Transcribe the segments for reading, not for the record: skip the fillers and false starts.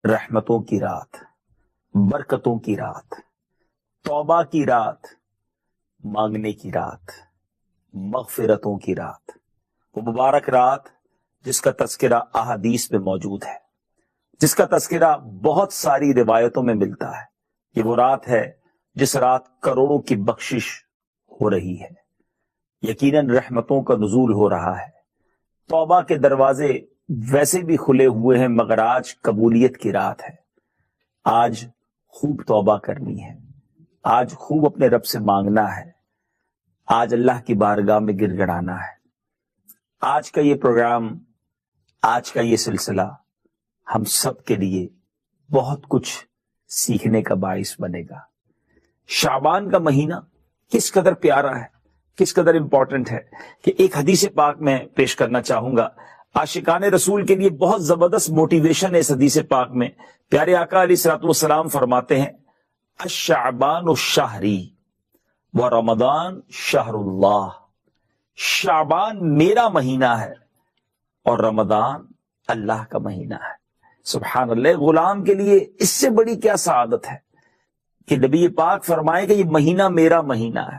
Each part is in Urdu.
رحمتوں کی رات، برکتوں کی رات، توبہ کی رات، مانگنے کی رات، مغفرتوں کی رات، وہ مبارک رات جس کا تذکرہ احادیث میں موجود ہے، جس کا تذکرہ بہت ساری روایتوں میں ملتا ہے۔ یہ وہ رات ہے جس رات کروڑوں کی بخشش ہو رہی ہے، یقیناً رحمتوں کا نزول ہو رہا ہے، توبہ کے دروازے ویسے بھی کھلے ہوئے ہیں، مگر آج قبولیت کی رات ہے۔ آج خوب توبہ کرنی ہے، آج خوب اپنے رب سے مانگنا ہے، آج اللہ کی بارگاہ میں گر گڑانا ہے۔ آج کا یہ پروگرام، آج کا یہ سلسلہ ہم سب کے لیے بہت کچھ سیکھنے کا باعث بنے گا۔ شعبان کا مہینہ کس قدر پیارا ہے، کس قدر امپورٹنٹ ہے کہ ایک حدیث پاک میں پیش کرنا چاہوں گا۔ عاشقان رسول کے لیے بہت زبردست موٹیویشن ہے اس حدیث پاک میں۔ پیارے آقا علیہ الصلوۃ والسلام فرماتے ہیں، الشعبان شہری و رمضان شہر اللہ۔ شعبان میرا مہینہ ہے اور رمضان اللہ کا مہینہ ہے۔ سبحان اللہ، غلام کے لیے اس سے بڑی کیا سعادت ہے کہ نبی پاک فرمائے کہ یہ مہینہ میرا مہینہ ہے،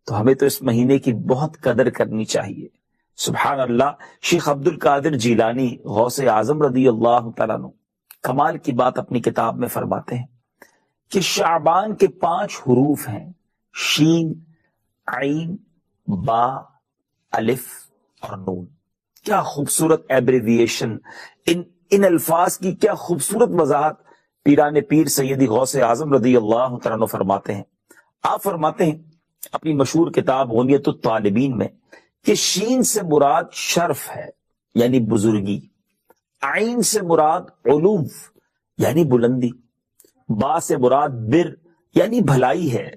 تو ہمیں تو اس مہینے کی بہت قدر کرنی چاہیے۔ سبحان اللہ، شیخ عبد القادر جیلانی غوث اعظم رضی اللہ تعالیٰ عنہ کمال کی بات اپنی کتاب میں فرماتے ہیں کہ شعبان کے 5 حروف ہیں، شین، عین، با، الف اور نون۔ کیا خوبصورت ایبریویشن، ان الفاظ کی کیا خوبصورت وضاحت پیران پیر سیدی غوث اعظم رضی اللہ تعالیٰ عنہ فرماتے ہیں۔ آپ فرماتے ہیں اپنی مشہور کتاب غنیت الطالبین میں کہ شین سے مراد شرف ہے یعنی بزرگی، عین سے مراد علو یعنی بلندی، با سے مراد بر یعنی بھلائی ہے،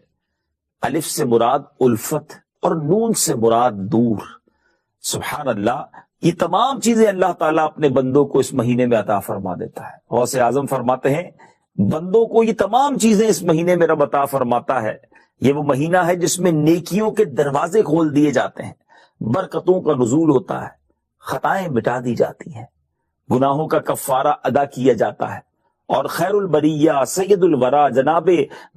الف سے مراد الفت اور نون سے مراد دور۔ سبحان اللہ، یہ تمام چیزیں اللہ تعالیٰ اپنے بندوں کو اس مہینے میں عطا فرما دیتا ہے۔ غوث اعظم فرماتے ہیں بندوں کو یہ تمام چیزیں اس مہینے میں رب عطا فرماتا ہے۔ یہ وہ مہینہ ہے جس میں نیکیوں کے دروازے کھول دیے جاتے ہیں، برکتوں کا نزول ہوتا ہے، خطائیں مٹا دی جاتی ہیں، گناہوں کا کفارہ ادا کیا جاتا ہے، اور خیر البریہ سید الورا جناب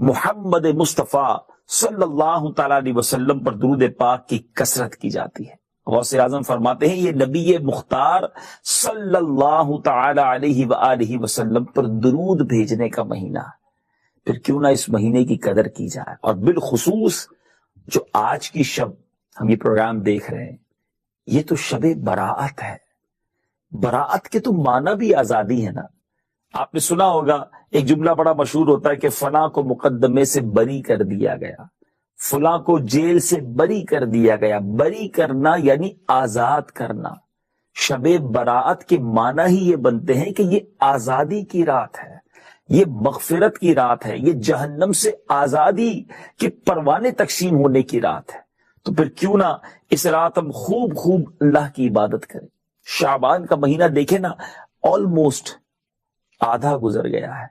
محمد مصطفیٰ صلی اللہ تعالیٰ علیہ وسلم پر درود پاک کی کثرت کی جاتی ہے۔ غوث اعظم فرماتے ہیں یہ نبی مختار صلی اللہ تعالی علیہ وآلہ وسلم پر درود بھیجنے کا مہینہ ہے، پھر کیوں نہ اس مہینے کی قدر کی جائے۔ اور بالخصوص جو آج کی شب ہم یہ پروگرام دیکھ رہے ہیں، یہ تو شب براءت ہے۔ براءت کے تو معنی بھی آزادی ہے نا۔ آپ نے سنا ہوگا ایک جملہ بڑا مشہور ہوتا ہے کہ فلاں کو مقدمے سے بری کر دیا گیا، فلاں کو جیل سے بری کر دیا گیا۔ بری کرنا یعنی آزاد کرنا۔ شب براءت کے معنی ہی یہ بنتے ہیں کہ یہ آزادی کی رات ہے، یہ مغفرت کی رات ہے، یہ جہنم سے آزادی کے پروانے تقسیم ہونے کی رات ہے۔ تو پھر کیوں نہ اس رات ہم خوب اللہ کی عبادت کریں۔ شعبان کا مہینہ دیکھیں نا، آلموسٹ آدھا گزر گیا ہے،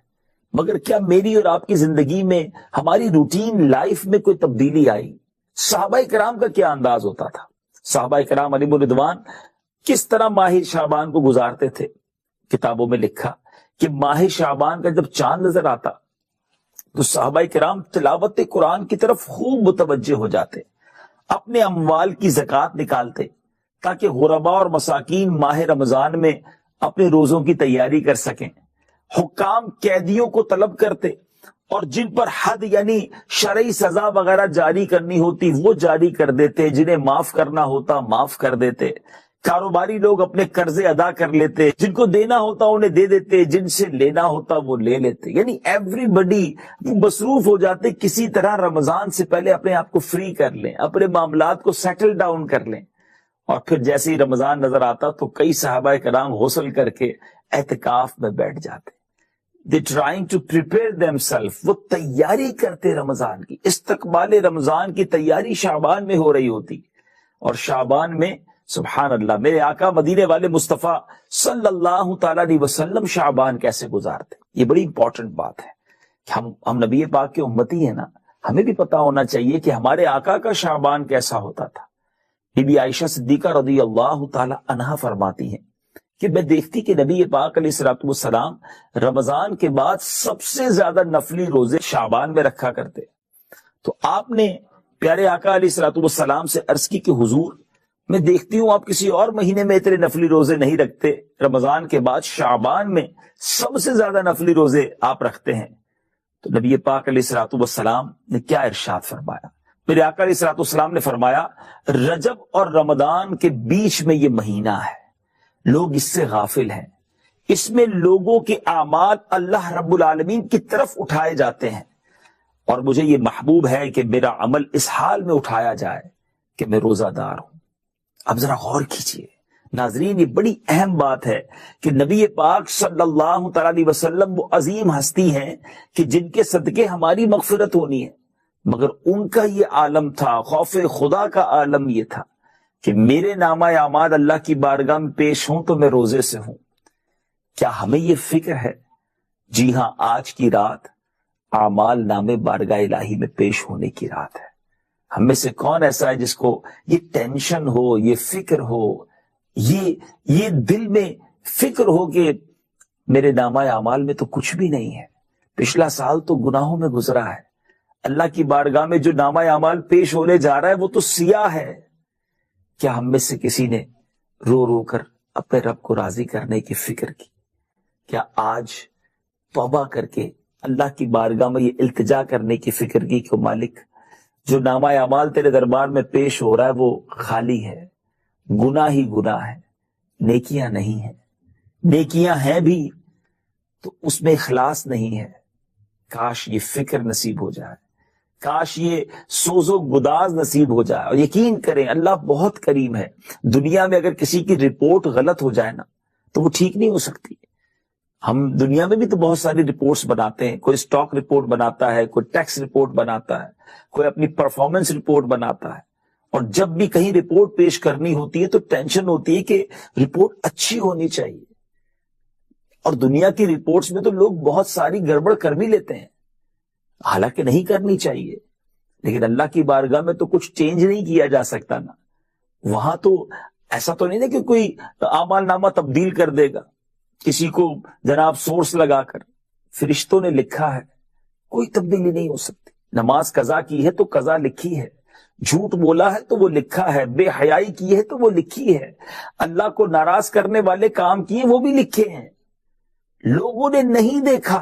مگر کیا میری اور آپ کی زندگی میں، ہماری روٹین لائف میں کوئی تبدیلی آئی؟ صحابہ کرام کا کیا انداز ہوتا تھا؟ صحابہ کرام علیہم الرضوان کس طرح ماہ شعبان کو گزارتے تھے؟ کتابوں میں لکھا کہ ماہ شعبان کا جب چاند نظر آتا تو صحابہ کرام تلاوت قرآن کی طرف خوب متوجہ ہو جاتے، اپنے اموال کی زکوٰۃ نکالتے تاکہ غرباء اور مساکین ماہ رمضان میں اپنے روزوں کی تیاری کر سکیں۔ حکام قیدیوں کو طلب کرتے اور جن پر حد یعنی شرعی سزا وغیرہ جاری کرنی ہوتی وہ جاری کر دیتے، جنہیں معاف کرنا ہوتا معاف کر دیتے۔ کاروباری لوگ اپنے قرضے ادا کر لیتے، جن کو دینا ہوتا انہیں دے دیتے، جن سے لینا ہوتا وہ لے لیتے۔ یعنی ایوری بڈی مصروف ہو جاتے، کسی طرح رمضان سے پہلے اپنے آپ کو فری کر لیں، اپنے معاملات کو سیٹل ڈاؤن کر لیں۔ اور پھر جیسے ہی رمضان نظر آتا تو کئی صحابہ کرام غسل کر کے اعتکاف میں بیٹھ جاتے۔ They trying to prepare themselves، وہ تیاری کرتے رمضان کی، استقبال رمضان کی تیاری شعبان میں ہو رہی ہوتی۔ اور شعبان میں سبحان اللہ، میرے آقا مدینے والے مصطفیٰ صلی اللہ تعالیٰ علیہ وسلم شعبان کیسے گزارتے؟ یہ بڑی امپورٹنٹ بات ہے کہ ہم نبی پاک کے امتی ہیں نا، ہمیں بھی پتا ہونا چاہیے کہ ہمارے آقا کا شعبان کیسا ہوتا تھا۔ بی بی عائشہ صدیقہ رضی اللہ تعالیٰ عنہا فرماتی ہیں کہ میں دیکھتی کہ نبی پاک علیہ الصلوۃ والسلام رمضان کے بعد سب سے زیادہ نفلی روزے شعبان میں رکھا کرتے. تو آپ نے پیارے آقا علیہ الصلوۃ والسلام سے عرض کی کہ حضور میں دیکھتی ہوں آپ کسی اور مہینے میں اتنے نفلی روزے نہیں رکھتے، رمضان کے بعد شعبان میں سب سے زیادہ نفلی روزے آپ رکھتے ہیں. تو نبی پاک علیہ الصلوۃ والسلام نے کیا ارشاد فرمایا؟ میرے آقا علیہ الصلوۃ والسلام نے فرمایا رجب اور رمضان کے بیچ میں یہ مہینہ ہے، لوگ اس سے غافل ہیں، اس میں لوگوں کے اعمال اللہ رب العالمین کی طرف اٹھائے جاتے ہیں، اور مجھے یہ محبوب ہے کہ میرا عمل اس حال میں اٹھایا جائے کہ میں روزہ دار ہوں. اب ذرا غور کیجئے ناظرین، یہ بڑی اہم بات ہے کہ نبی پاک صلی اللہ تعالی علیہ وسلم وہ عظیم ہستی ہیں کہ جن کے صدقے ہماری مغفرت ہونی ہے، مگر ان کا یہ عالم تھا، خوف خدا کا عالم یہ تھا کہ میرے نامہ اعمال اللہ کی بارگاہ میں پیش ہوں تو میں روزے سے ہوں. کیا ہمیں یہ فکر ہے؟ جی ہاں، آج کی رات اعمال نامے بارگاہ الہی میں پیش ہونے کی رات ہے. ہم میں سے کون ایسا ہے جس کو یہ ٹینشن ہو، یہ فکر ہو، یہ دل میں فکر ہو کہ میرے نامہ اعمال میں تو کچھ بھی نہیں ہے، پچھلا سال تو گناہوں میں گزرا ہے، اللہ کی بارگاہ میں جو نامہ اعمال پیش ہونے جا رہا ہے وہ تو سیاہ ہے. کیا ہم میں سے کسی نے رو رو کر اپنے رب کو راضی کرنے کی فکر کی؟ کیا آج توبہ کر کے اللہ کی بارگاہ میں یہ التجا کرنے کی فکر کی کہ مالک جو نامہ اعمال تیرے دربار میں پیش ہو رہا ہے وہ خالی ہے، گناہ ہی گناہ ہے، نیکیاں نہیں ہیں، نیکیاں ہیں بھی تو اس میں اخلاص نہیں ہے. کاش یہ فکر نصیب ہو جائے، کاش یہ سوز و گداز نصیب ہو جائے. اور یقین کریں اللہ بہت کریم ہے. دنیا میں اگر کسی کی رپورٹ غلط ہو جائے نا تو وہ ٹھیک نہیں ہو سکتی. ہم دنیا میں بھی تو بہت ساری رپورٹس بناتے ہیں، کوئی سٹاک رپورٹ بناتا ہے، کوئی ٹیکس رپورٹ بناتا ہے، کوئی اپنی پرفارمنس رپورٹ بناتا ہے. اور جب بھی کہیں رپورٹ پیش کرنی ہوتی ہے تو ٹینشن ہوتی ہے کہ رپورٹ اچھی ہونی چاہیے. اور دنیا کی رپورٹس میں تو لوگ بہت ساری گڑبڑ کر بھی لیتے ہیں، حالانکہ نہیں کرنی چاہیے. لیکن اللہ کی بارگاہ میں تو کچھ چینج نہیں کیا جا سکتا نا. وہاں تو ایسا تو نہیں نا کہ کوئی اعمال نامہ تبدیل کر دے گا کسی کو جناب سورس لگا کر. فرشتوں نے لکھا ہے، کوئی تبدیلی نہیں ہو سکتی. نماز قضا کی ہے تو قضا لکھی ہے، جھوٹ بولا ہے تو وہ لکھا ہے، بے حیائی کی ہے تو وہ لکھی ہے، اللہ کو ناراض کرنے والے کام کیے وہ بھی لکھے ہیں. لوگوں نے نہیں دیکھا.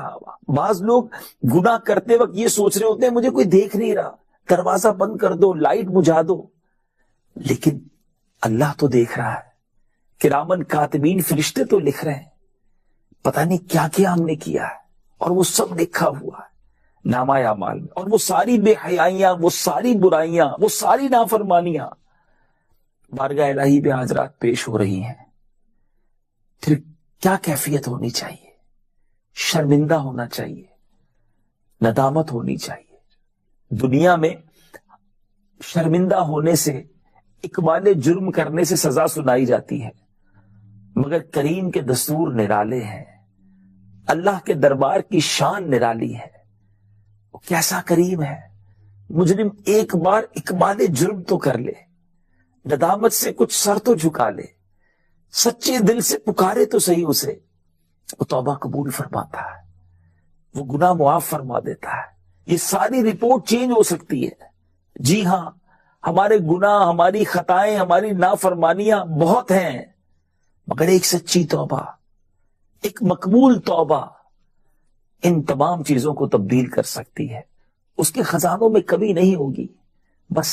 بعض لوگ گناہ کرتے وقت یہ سوچ رہے ہوتے ہیں مجھے کوئی دیکھ نہیں رہا، دروازہ بند کر دو، لائٹ بجھا دو. لیکن اللہ تو دیکھ رہا ہے، کرامن کاتبین فرشتے تو لکھ رہے ہیں. پتہ نہیں کیا کیا ہم نے کیا ہے اور وہ سب لکھا ہوا ہے نامہ اعمال میں. اور وہ ساری بے حیائیاں، وہ ساری برائیاں، وہ ساری نافرمانیاں بارگاہ الہی پہ آج رات پیش ہو رہی ہیں. پھر کیا کیفیت ہونی چاہیے؟ شرمندہ ہونا چاہیے، ندامت ہونی چاہیے. دنیا میں شرمندہ ہونے سے، اقبال جرم کرنے سے سزا سنائی جاتی ہے، مگر کریم کے دستور نرالے ہیں، اللہ کے دربار کی شان نرالی ہے. وہ کیسا کریم ہے. مجرم ایک بار اقبال جرم تو کر لے، ندامت سے کچھ سر تو جھکا لے، سچے دل سے پکارے تو صحیح اسے، وہ توبہ قبول فرماتا ہے، وہ گناہ معاف فرما دیتا ہے. یہ ساری رپورٹ چینج ہو سکتی ہے. جی ہاں، ہمارے گناہ، ہماری خطائیں، ہماری نافرمانیاں بہت ہیں، مگر ایک سچی توبہ، ایک مقبول توبہ ان تمام چیزوں کو تبدیل کر سکتی ہے. اس کے خزانوں میں کمی نہیں ہوگی. بس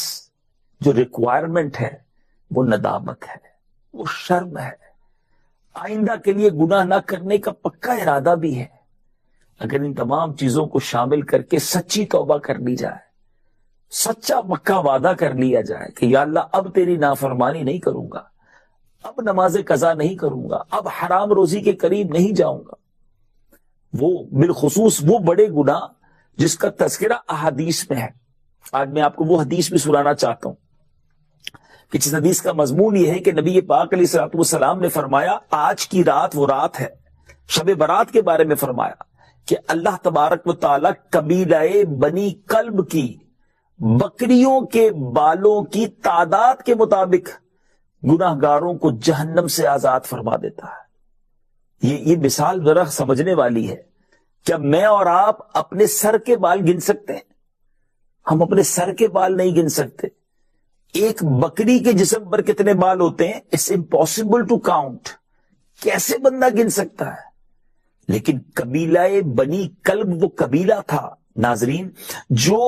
جو ریکوائرمنٹ ہے وہ ندامت ہے، وہ شرم ہے، آئندہ کے لیے گناہ نہ کرنے کا پکا ارادہ بھی ہے. اگر ان تمام چیزوں کو شامل کر کے سچی توبہ کر لی جائے، سچا پکا وعدہ کر لیا جائے کہ یا اللہ اب تیری نافرمانی نہیں کروں گا، اب نماز قضا نہیں کروں گا، اب حرام روزی کے قریب نہیں جاؤں گا. وہ بالخصوص وہ بڑے گناہ جس کا تذکرہ احادیث میں ہے. آج میں آپ کو وہ حدیث بھی سنانا چاہتا ہوں کہ جس حدیث کا مضمون یہ ہے کہ نبی پاک علیہ الصلوۃ والسلام نے فرمایا آج کی رات وہ رات ہے. شب برات کے بارے میں فرمایا کہ اللہ تبارک و تعالی قبیلہ بنی کلب کی بکریوں کے بالوں کی تعداد کے مطابق گناہ گاروں کو جہنم سے آزاد فرما دیتا ہے. یہ مثال ذرا سمجھنے والی ہے. کیا میں اور آپ اپنے سر کے بال گن سکتے ہیں؟ ہم اپنے سر کے بال نہیں گن سکتے. ایک بکری کے جسم پر کتنے بال ہوتے ہیں؟ It's impossible to count. کیسے بندہ گن سکتا ہے؟ لیکن قبیلہ بنی کلب وہ قبیلہ تھا ناظرین جو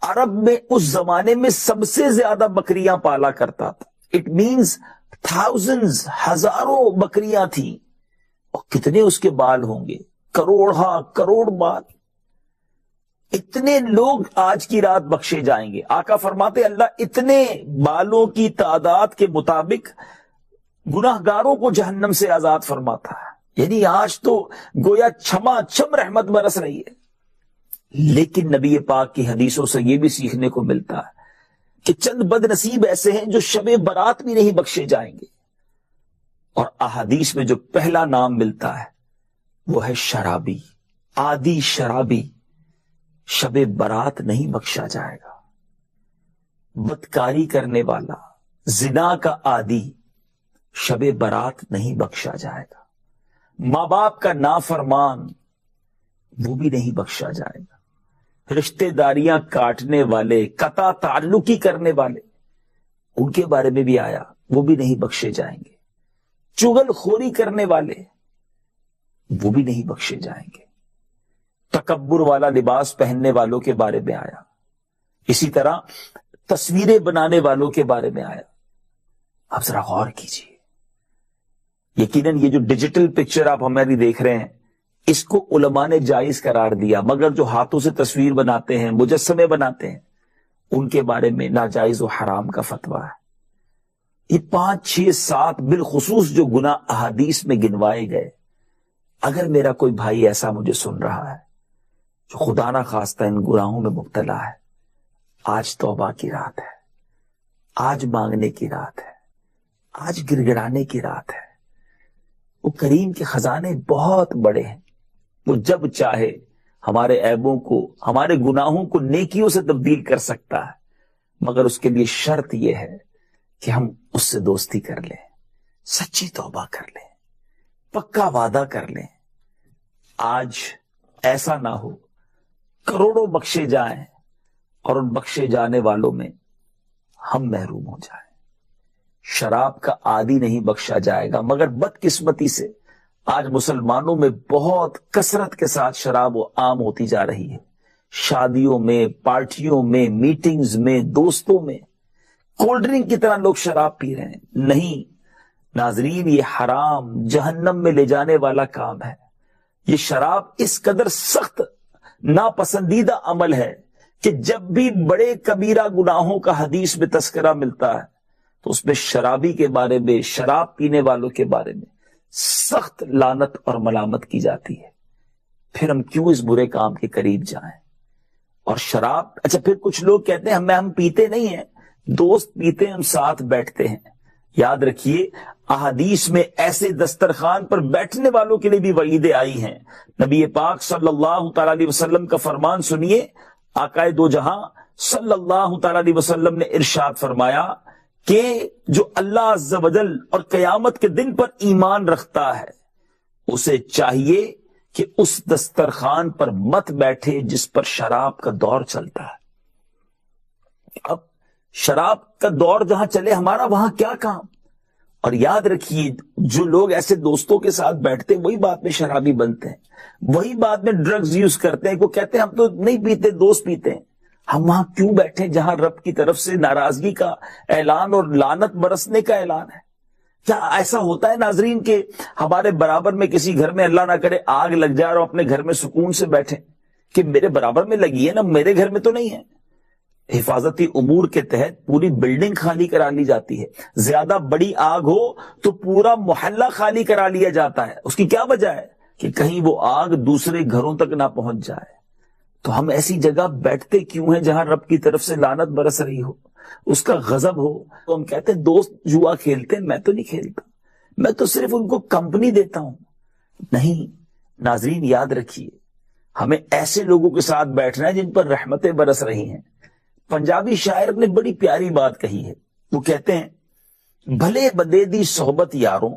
عرب میں اس زمانے میں سب سے زیادہ بکریاں پالا کرتا تھا. اٹ مینز تھاؤزنز، ہزاروں بکریاں تھیں. اور کتنے اس کے بال ہوں گے؟ کروڑ بال. اتنے لوگ آج کی رات بخشے جائیں گے. آقا فرماتے اللہ اتنے بالوں کی تعداد کے مطابق گناہگاروں کو جہنم سے آزاد فرماتا ہے. یعنی آج تو گویا چھما چھم رحمت برس رہی ہے. لیکن نبی پاک کی حدیثوں سے یہ بھی سیکھنے کو ملتا ہے کہ چند بد نصیب ایسے ہیں جو شب برات بھی نہیں بخشے جائیں گے. اور احادیث میں جو پہلا نام ملتا ہے وہ ہے شرابی. عادی شرابی شب برات نہیں بخشا جائے گا. بدکاری کرنے والا، زنا کا عادی شب برات نہیں بخشا جائے گا. ماں باپ کا نافرمان وہ بھی نہیں بخشا جائے گا. رشتہ داریاں کاٹنے والے، قطع تعلقی کرنے والے، ان کے بارے میں بھی آیا وہ بھی نہیں بخشے جائیں گے. چغل خوری کرنے والے وہ بھی نہیں بخشے جائیں گے. تکبر والا لباس پہننے والوں کے بارے میں آیا. اسی طرح تصویریں بنانے والوں کے بارے میں آیا. آپ ذرا غور کیجیے. یقیناً یہ جو ڈیجیٹل پکچر آپ ہماری دیکھ رہے ہیں اس کو علماء نے جائز قرار دیا، مگر جو ہاتھوں سے تصویر بناتے ہیں، مجسمے بناتے ہیں، ان کے بارے میں ناجائز و حرام کا فتویٰ ہے. یہ 5 6 7 بالخصوص جو گناہ احادیث میں گنوائے گئے، اگر میرا کوئی بھائی ایسا مجھے سن رہا ہے جو خدا نہ خواستہ ان گناہوں میں مبتلا ہے، آج توبہ کی رات ہے، آج مانگنے کی رات ہے، آج گڑگڑانے کی رات ہے. وہ کریم کے خزانے بہت بڑے ہیں. وہ جب چاہے ہمارے عیبوں کو، ہمارے گناہوں کو نیکیوں سے تبدیل کر سکتا ہے، مگر اس کے لیے شرط یہ ہے کہ ہم اس سے دوستی کر لیں، سچی توبہ کر لیں، پکا وعدہ کر لیں. آج ایسا نہ ہو کروڑوں بخشے جائیں اور ان بخشے جانے والوں میں ہم محروم ہو جائیں. شراب کا عادی نہیں بخشا جائے گا، مگر بدقسمتی سے آج مسلمانوں میں بہت کثرت کے ساتھ شراب عام ہوتی جا رہی ہے. شادیوں میں، پارٹیوں میں، میٹنگز میں، دوستوں میں کولڈ ڈرنک کی طرح لوگ شراب پی رہے ہیں. نہیں ناظرین، یہ حرام جہنم میں لے جانے والا کام ہے. یہ شراب اس قدر سخت ناپسندیدہ عمل ہے کہ جب بھی بڑے کبیرہ گناہوں کا حدیث میں تذکرہ ملتا ہے تو اس میں شرابی کے بارے میں، شراب پینے والوں کے بارے میں سخت لعنت اور ملامت کی جاتی ہے. پھر ہم کیوں اس برے کام کے قریب جائیں؟ اور شراب، اچھا پھر کچھ لوگ کہتے ہیں ہم پیتے نہیں ہیں، دوست پیتے ہیں، ہم ساتھ بیٹھتے ہیں. یاد رکھیے احادیث میں ایسے دسترخوان پر بیٹھنے والوں کے لیے بھی وعیدیں آئی ہیں. نبی پاک صلی اللہ تعالی علیہ وسلم کا فرمان سنیے. آقا دو جہاں صلی اللہ تعالی علیہ وسلم نے ارشاد فرمایا کہ جو اللہ عز و جل اور قیامت کے دن پر ایمان رکھتا ہے اسے چاہیے کہ اس دسترخوان پر مت بیٹھے جس پر شراب کا دور چلتا ہے. اب شراب کا دور جہاں چلے ہمارا وہاں کیا کام؟ اور یاد رکھیے جو لوگ ایسے دوستوں کے ساتھ بیٹھتے وہی بعد میں شرابی بنتے ہیں، وہی بعد میں ڈرگز یوز کرتے ہیں. وہ کہتے ہیں ہم تو نہیں پیتے، دوست پیتے ہیں. ہم وہاں کیوں بیٹھے جہاں رب کی طرف سے ناراضگی کا اعلان اور لعنت برسنے کا اعلان ہے؟ کیا ایسا ہوتا ہے ناظرین کہ ہمارے برابر میں کسی گھر میں اللہ نہ کرے آگ لگ جائے اور اپنے گھر میں سکون سے بیٹھے کہ میرے برابر میں لگی ہے نا، میرے گھر میں تو نہیں ہے؟ حفاظتی امور کے تحت پوری بلڈنگ خالی کرا لی جاتی ہے. زیادہ بڑی آگ ہو تو پورا محلہ خالی کرا لیا جاتا ہے. اس کی کیا وجہ ہے؟ کہ کہیں وہ آگ دوسرے گھروں تک نہ پہنچ جائے. تو ہم ایسی جگہ بیٹھتے کیوں ہیں جہاں رب کی طرف سے لعنت برس رہی ہو، اس کا غضب ہو؟ تو ہم کہتے ہیں دوست جوا کھیلتے ہیں، میں تو نہیں کھیلتا، میں تو صرف ان کو کمپنی دیتا ہوں. نہیں ناظرین، یاد رکھیے ہمیں ایسے لوگوں کے ساتھ بیٹھنا ہے جن پر رحمتیں برس رہی ہیں. پنجابی شاعر نے بڑی پیاری بات کہی ہے. وہ کہتے ہیں بھلے بدے دی صحبت یاروں،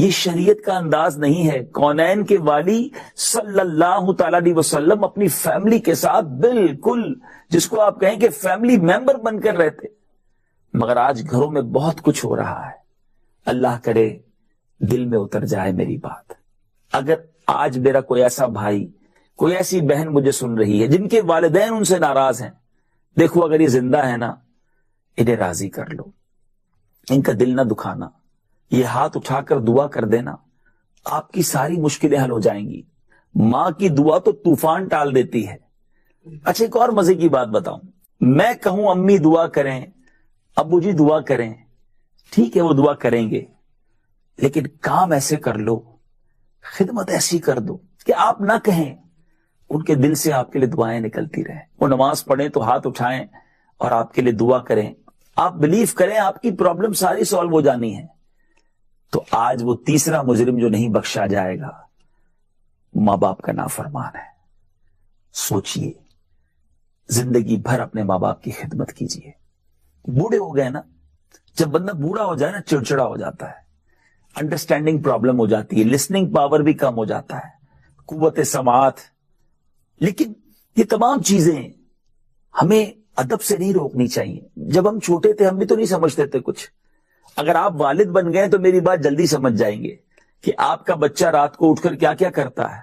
یہ شریعت کا انداز نہیں ہے. کونین کے والی صلی اللہ تعالی علیہ وسلم اپنی فیملی کے ساتھ بالکل جس کو آپ کہیں کہ فیملی ممبر بن کر رہتے. مگر آج گھروں میں بہت کچھ ہو رہا ہے. اللہ کرے دل میں اتر جائے میری بات. اگر آج میرا کوئی ایسا بھائی کوئی ایسی بہن مجھے سن رہی ہے جن کے والدین ان سے ناراض ہیں، دیکھو اگر یہ زندہ ہے نا، انہیں راضی کر لو، ان کا دل نہ دکھانا، یہ ہاتھ اٹھا کر دعا کر دینا، آپ کی ساری مشکلیں حل ہو جائیں گی. ماں کی دعا تو طوفان ٹال دیتی ہے. اچھا ایک اور مزے کی بات بتاؤں، میں کہوں امی دعا کریں، ابو جی دعا کریں، ٹھیک ہے وہ دعا کریں گے، لیکن کام ایسے کر لو، خدمت ایسی کر دو کہ آپ نہ کہیں، ان کے دل سے آپ کے لیے دعائیں نکلتی رہیں. وہ نماز پڑھیں تو ہاتھ اٹھائیں اور آپ کے لیے دعا کریں. آپ بلیو کریں آپ کی پرابلم ساری سالو ہو جانی ہے. تو آج وہ تیسرا مجرم جو نہیں بخشا جائے گا ماں باپ کا نافرمان ہے. سوچئے، زندگی بھر اپنے ماں باپ کی خدمت کیجئے. بوڑھے ہو گئے نا، جب بندہ بوڑھا ہو جائے نا چڑچڑا ہو جاتا ہے، انڈرسٹینڈنگ پرابلم ہو جاتی ہے، لسننگ پاور بھی کم ہو جاتا ہے، قوت سماعت. لیکن یہ تمام چیزیں ہمیں ادب سے نہیں روکنی چاہیے. جب ہم چھوٹے تھے ہم بھی تو نہیں سمجھتے تھے کچھ. اگر آپ والد بن گئے تو میری بات جلدی سمجھ جائیں گے کہ آپ کا بچہ رات کو اٹھ کر کیا کیا کرتا ہے.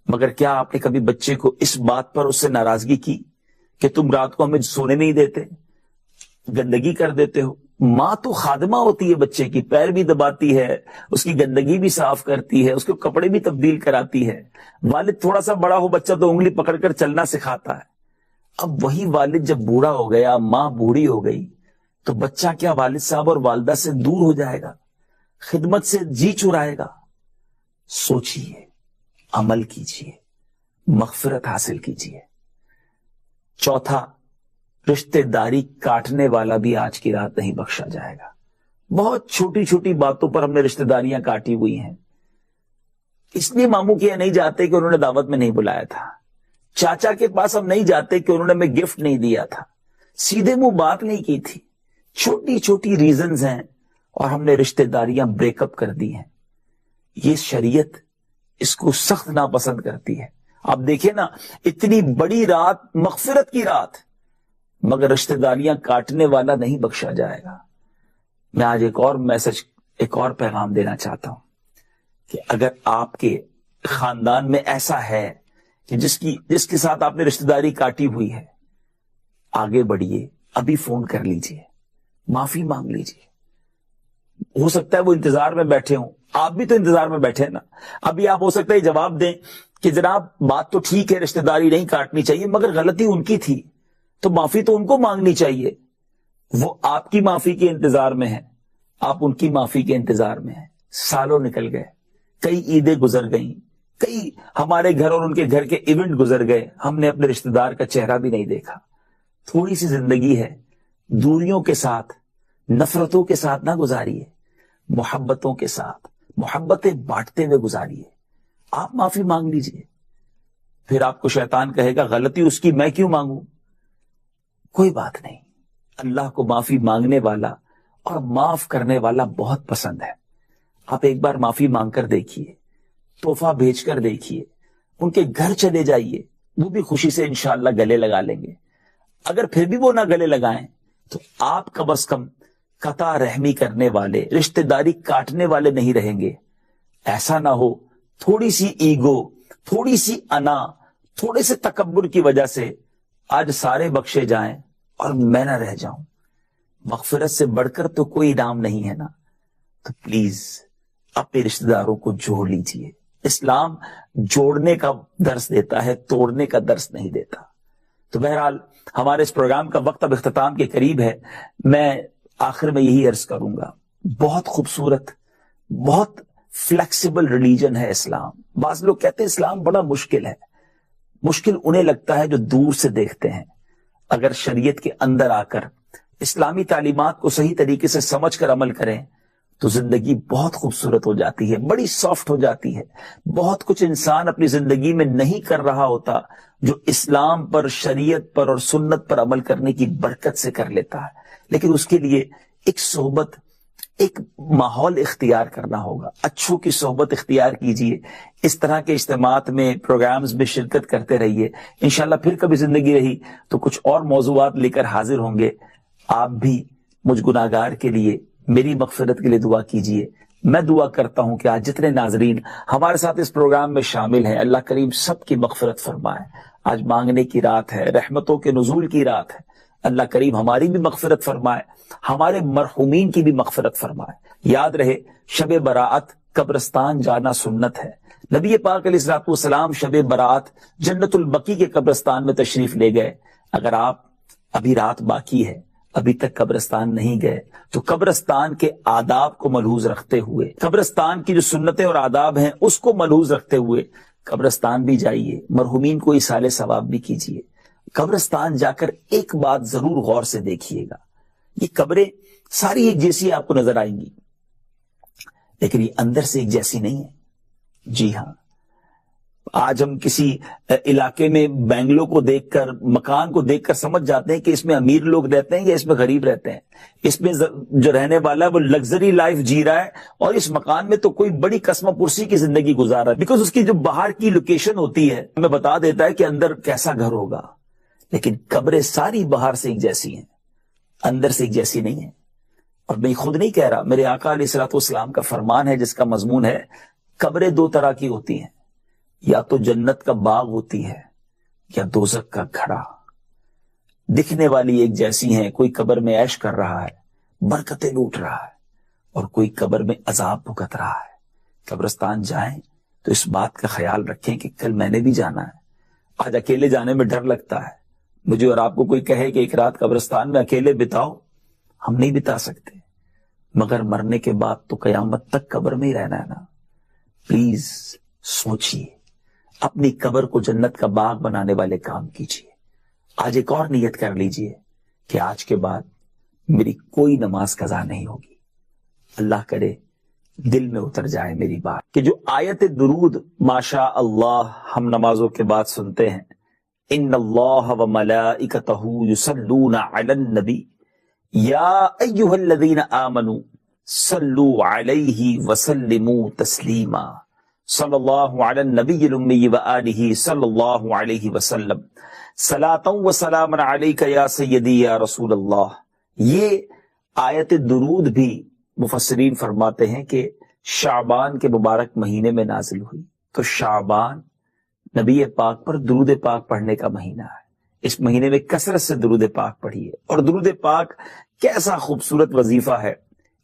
مگر کیا آپ نے کبھی بچے کو اس بات پر اس سے ناراضگی کی کہ تم رات کو ہمیں سونے نہیں دیتے، گندگی کر دیتے ہو؟ ماں تو خادمہ ہوتی ہے بچے کی، پیر بھی دباتی ہے، اس کی گندگی بھی صاف کرتی ہے، اس کے کپڑے بھی تبدیل کراتی ہے. والد تھوڑا سا بڑا ہو بچہ تو انگلی پکڑ کر چلنا سکھاتا ہے. اب وہی والد جب بوڑھا ہو گیا، ماں بوڑھی ہو گئی، تو بچہ کیا والد صاحب اور والدہ سے دور ہو جائے گا، خدمت سے جی چرائے گا؟ سوچئے، عمل کیجئے، مغفرت حاصل کیجئے. چوتھا، رشتہ داری کاٹنے والا بھی آج کی رات نہیں بخشا جائے گا. بہت چھوٹی چھوٹی باتوں پر ہم نے رشتہ داریاں کاٹی ہوئی ہیں. اس لیے ماموں کے یہاں نہیں جاتے کہ انہوں نے دعوت میں نہیں بلایا تھا، چاچا کے پاس ہم نہیں جاتے کہ انہوں نے ہمیں گفٹ نہیں دیا تھا، سیدھے منہ بات نہیں کی تھی. چھوٹی چھوٹی ریزنز ہیں اور ہم نے رشتہ داریاں بریک اپ کر دی ہیں. یہ شریعت اس کو سخت ناپسند کرتی ہے. آپ دیکھیں نا، اتنی بڑی رات، مغفرت کی رات، مگر رشتہ داریاں کاٹنے والا نہیں بخشا جائے گا. میں آج ایک اور میسج، ایک اور پیغام دینا چاہتا ہوں کہ اگر آپ کے خاندان میں ایسا ہے کہ جس کے ساتھ آپ نے رشتہ داری کاٹی ہوئی ہے، آگے بڑھیے، ابھی فون کر لیجئے، معافی مانگ لیجئے. ہو سکتا ہے وہ انتظار میں بیٹھے ہوں، آپ بھی تو انتظار میں بیٹھے نا. ابھی آپ ہو سکتا ہے جواب دیں کہ جناب بات تو ٹھیک ہے، رشتہ داری نہیں کاٹنی چاہیے، مگر غلطی ان کی تھی تو معافی تو ان کو مانگنی چاہیے. وہ آپ کی معافی کے انتظار میں ہیں، آپ ان کی معافی کے انتظار میں ہیں. سالوں نکل گئے، کئی عیدیں گزر گئیں، کئی ہمارے گھر اور ان کے گھر کے ایونٹ گزر گئے، ہم نے اپنے رشتہ دار کا چہرہ بھی نہیں دیکھا. تھوڑی سی زندگی ہے، دوریوں کے ساتھ، نفرتوں کے ساتھ نہ گزاریے، محبتوں کے ساتھ، محبتیں بانٹتے ہوئے گزاریے. آپ معافی مانگ لیجئے. پھر آپ کو شیطان کہے گا غلطی اس کی، میں کیوں مانگوں؟ کوئی بات نہیں، اللہ کو معافی مانگنے والا اور معاف کرنے والا بہت پسند ہے. آپ ایک بار معافی مانگ کر دیکھیے، تحفہ بھیج کر دیکھیے، ان کے گھر چلے جائیے، وہ بھی خوشی سے انشاءاللہ گلے لگا لیں گے. اگر پھر بھی وہ نہ گلے لگائیں تو آپ کم از کم قطع رحمی کرنے والے، رشتہ داری کاٹنے والے نہیں رہیں گے. ایسا نہ ہو تھوڑی سی ایگو، تھوڑی سی انا، تھوڑے سے تکبر کی وجہ سے آج سارے بخشے جائیں اور میں نہ رہ جاؤں. مغفرت سے بڑھ کر تو کوئی انعام نہیں ہے نا. تو پلیز اپنے رشتہ داروں کو جوڑ لیجئے. اسلام جوڑنے کا درس دیتا ہے، توڑنے کا درس نہیں دیتا. تو بہرحال ہمارے اس پروگرام کا وقت اب اختتام کے قریب ہے. میں آخر میں یہی عرض کروں گا، بہت خوبصورت، بہت فلیکسیبل ریلیجن ہے اسلام. بعض لوگ کہتے ہیں اسلام بڑا مشکل ہے. مشکل انہیں لگتا ہے جو دور سے دیکھتے ہیں. اگر شریعت کے اندر آ کر اسلامی تعلیمات کو صحیح طریقے سے سمجھ کر عمل کریں تو زندگی بہت خوبصورت ہو جاتی ہے، بڑی سافٹ ہو جاتی ہے. بہت کچھ انسان اپنی زندگی میں نہیں کر رہا ہوتا جو اسلام پر، شریعت پر اور سنت پر عمل کرنے کی برکت سے کر لیتا ہے. لیکن اس کے لیے ایک صحبت، ایک ماحول اختیار کرنا ہوگا، اچھوں کی صحبت اختیار کیجئے، اس طرح کے اجتماعات میں پروگرامز میں شرکت کرتے رہیے. انشاءاللہ پھر کبھی زندگی رہی تو کچھ اور موضوعات لے کر حاضر ہوں گے. آپ بھی مجھ گناہگار کے لیے میری مغفرت کے لیے دعا کیجئے. میں دعا کرتا ہوں کہ آج جتنے ناظرین ہمارے ساتھ اس پروگرام میں شامل ہیں، اللہ کریم سب کی مغفرت فرمائے. آج مانگنے کی رات ہے، رحمتوں کے نزول کی رات ہے. اللہ کریم ہماری بھی مغفرت فرمائے، ہمارے مرحومین کی بھی مغفرت فرمائے. یاد رہے شب برات قبرستان جانا سنت ہے. نبی پاک علیہ الصلوۃ والسلام شب برات جنت البقیع کے قبرستان میں تشریف لے گئے. اگر آپ ابھی رات باقی ہے، ابھی تک قبرستان نہیں گئے، تو قبرستان کے آداب کو ملحوظ رکھتے ہوئے، قبرستان کی جو سنتیں اور آداب ہیں اس کو ملحوظ رکھتے ہوئے قبرستان بھی جائیے، مرحومین کو ایصال ثواب بھی کیجیے. قبرستان جا کر ایک بات ضرور غور سے دیکھیے گا، یہ قبریں ساری ایک جیسی آپ کو نظر آئیں گی، لیکن یہ اندر سے ایک جیسی نہیں ہے. جی ہاں، آج ہم کسی علاقے میں بینگلو کو دیکھ کر، مکان کو دیکھ کر سمجھ جاتے ہیں کہ اس میں امیر لوگ رہتے ہیں یا اس میں غریب رہتے ہیں. اس میں جو رہنے والا ہے وہ لگژری لائف جی رہا ہے، اور اس مکان میں تو کوئی بڑی قسم پرسی کی زندگی گزار رہا ہے، بیکاز اس کی جو باہر کی لوکیشن ہوتی ہے ہمیں بتا دیتا ہے کہ اندر کیسا گھر ہوگا. لیکن قبریں ساری باہر سے ایک جیسی ہیں، اندر سے ایک جیسی نہیں ہیں. اور میں خود نہیں کہہ رہا، میرے آقا علیہ الصلوۃ والسلام کا فرمان ہے جس کا مضمون ہے قبریں دو طرح کی ہوتی ہیں، یا تو جنت کا باغ ہوتی ہے یا دوزخ کا گھڑا. دکھنے والی ایک جیسی ہیں، کوئی قبر میں عیش کر رہا ہے، برکتیں لوٹ رہا ہے، اور کوئی قبر میں عذاب بھگت رہا ہے. قبرستان جائیں تو اس بات کا خیال رکھیں کہ کل میں نے بھی جانا ہے. آج اکیلے جانے میں ڈر لگتا ہے. مجھے اور آپ کو کوئی کہے کہ ایک رات قبرستان میں اکیلے بتاؤ، ہم نہیں بتا سکتے، مگر مرنے کے بعد تو قیامت تک قبر میں ہی رہنا ہے نا. پلیز سوچیے، اپنی قبر کو جنت کا باغ بنانے والے کام کیجیے. آج ایک اور نیت کر لیجیے کہ آج کے بعد میری کوئی نماز قضا نہیں ہوگی. اللہ کرے دل میں اتر جائے میری بات کہ جو آیت درود ماشاء اللہ ہم نمازوں کے بعد سنتے ہیں، ان اللہ وملائکتہ یصلون علی النبی یا ایھا الذین آمنوا صلوا علیہ وسلموا تسلیما، صلی اللہ علی النبی الامی وآلہ صلی اللہ علیہ وسلم، صلاۃ و سلام علیک یا سیدی یا رسول اللہ. یہ آیت درود بھی مفسرین فرماتے ہیں کہ شعبان کے مبارک مہینے میں نازل ہوئی. تو شعبان نبی پاک پر درود پاک پڑھنے کا مہینہ ہے. اس مہینے میں کثرت سے درود پاک پڑھیے. اور درود پاک کیسا خوبصورت وظیفہ ہے،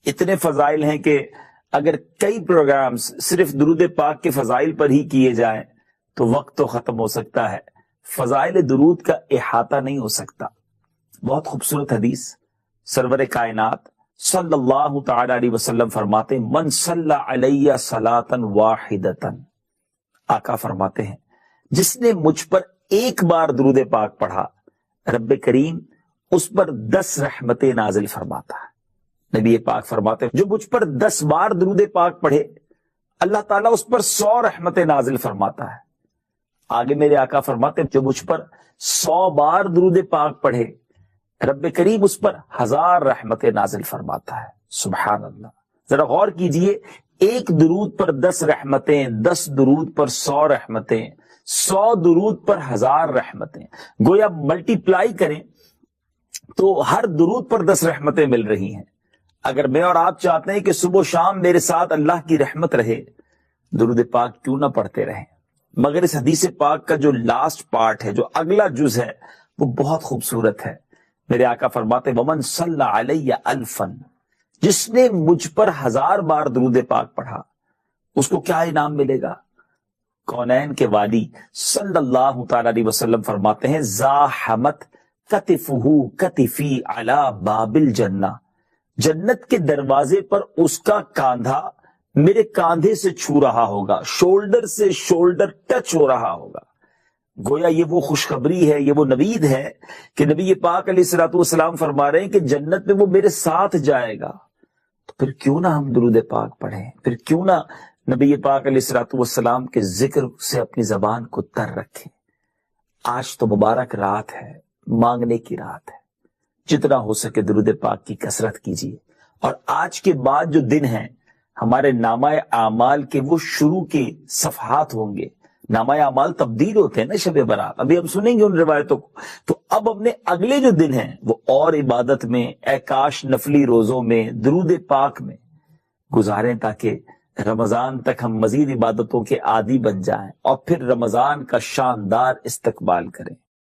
اتنے فضائل ہیں کہ اگر کئی پروگرامز صرف درود پاک کے فضائل پر ہی کیے جائیں تو وقت تو ختم ہو سکتا ہے، فضائل درود کا احاطہ نہیں ہو سکتا. بہت خوبصورت حدیث، سرور کائنات صلی اللہ تعالی علیہ وسلم فرماتے ہیں من صلی علیہ صلاۃ واحدۃ، آقا فرماتے ہیں جس نے مجھ پر ایک بار درود پاک پڑھا، رب کریم اس پر 10 رحمتیں نازل فرماتا ہے. نبی پاک فرماتے ہیں جو مجھ پر 10 بار درود پاک پڑھے، اللہ تعالیٰ اس پر 100 رحمتیں نازل فرماتا ہے. آگے میرے آقا فرماتے ہیں جو مجھ پر 100 بار درود پاک پڑھے، رب کریم اس پر 1000 رحمتیں نازل فرماتا ہے. سبحان اللہ. ذرا غور کیجئے، ایک درود پر 10 رحمتیں، 10 درود پر 100 رحمتیں، 100 درود پر 1000 رحمتیں، گویا ملٹی پلائی کریں تو ہر درود پر 10 رحمتیں مل رہی ہیں. اگر میں اور آپ چاہتے ہیں کہ صبح و شام میرے ساتھ اللہ کی رحمت رہے، درود پاک کیوں نہ پڑھتے رہیں. مگر اس حدیث پاک کا جو لاسٹ پارٹ ہے، جو اگلا جز ہے، وہ بہت خوبصورت ہے. میرے آقا فرماتے ومن صلی علیہ الفا، جس نے مجھ پر 1000 بار درود پاک پڑھا اس کو کیا انعام ملے گا؟ کونین کے والی صلی اللہ تعالی علیہ وسلم فرماتے ہیں زاحمت کتفہ کتفی علی باب الجنہ، جنت کے دروازے پر اس کا کاندھا میرے کاندھے سے چھو رہا ہوگا، شولڈر سے شولڈر ٹچ ہو رہا ہوگا. گویا یہ وہ خوشخبری ہے، یہ وہ نوید ہے کہ نبی پاک علیہ الصلوۃ والسلام فرما رہے ہیں کہ جنت میں وہ میرے ساتھ جائے گا. تو پھر کیوں نہ ہم درود پاک پڑھیں، پھر کیوں نہ نبی پاک علیہ الصلوۃ والسلام کے ذکر سے اپنی زبان کو تر رکھیں. آج تو مبارک رات ہے، مانگنے کی رات ہے. جتنا ہو سکے درود پاک کی کثرت کیجیے. اور آج کے بعد جو دن ہیں ہمارے نامہ اعمال کے وہ شروع کے صفحات ہوں گے. نامہ اعمال تبدیل ہوتے ہیں نا شب برات، ابھی ہم سنیں گے ان روایتوں کو. تو اب اپنے اگلے جو دن ہیں وہ اور عبادت میں، اعکاش نفلی روزوں میں، درود پاک میں گزاریں، تاکہ رمضان تک ہم مزید عبادتوں کے عادی بن جائیں اور پھر رمضان کا شاندار استقبال کریں.